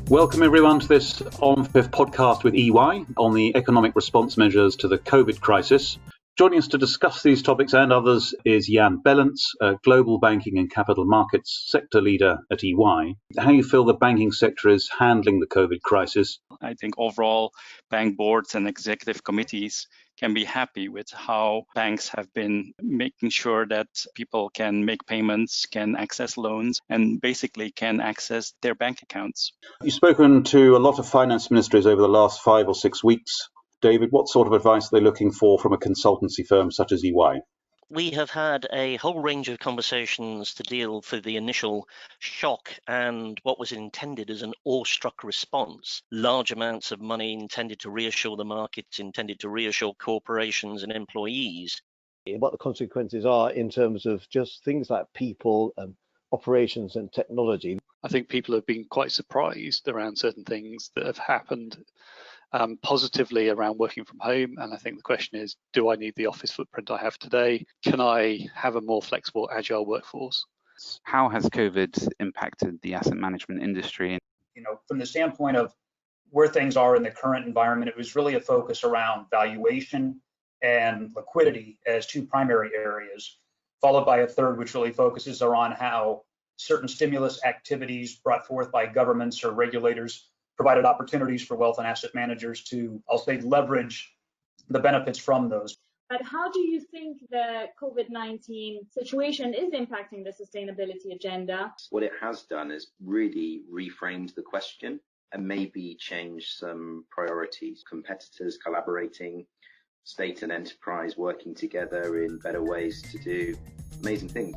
Welcome everyone to this On Fifth podcast with EY on the economic response measures to the COVID crisis. Joining us to discuss these topics and others is Jan Bellants, a global banking and capital markets sector leader at EY. How do you feel the banking sector is handling the COVID crisis? I think overall bank boards and executive committees can be happy with how banks have been making sure that people can make payments, can access loans, and basically can access their bank accounts. You've spoken to a lot of finance ministries over the last 5 or 6 weeks. David, what sort of advice are they looking for from a consultancy firm such as EY? We have had a whole range of conversations to deal for the initial shock and what was intended as an awestruck response. Large amounts of money intended to reassure the markets, intended to reassure corporations and employees. What the consequences are in terms of just things like people and operations and technology. I think people have been quite surprised around certain things that have happened positively around working from home. And I think the question is, do I need the office footprint I have today? Can I have a more flexible, agile workforce? How has COVID impacted the asset management industry? From the standpoint of where things are in the current environment, it was really a focus around valuation and liquidity as two primary areas, followed by a third, which really focuses on how certain stimulus activities brought forth by governments or regulators provided opportunities for wealth and asset managers to, I'll say, leverage the benefits from those. But how do you think the COVID-19 situation is impacting the sustainability agenda? What it has done is really reframed the question and maybe changed some priorities. Competitors collaborating, state and enterprise working together in better ways to do amazing things.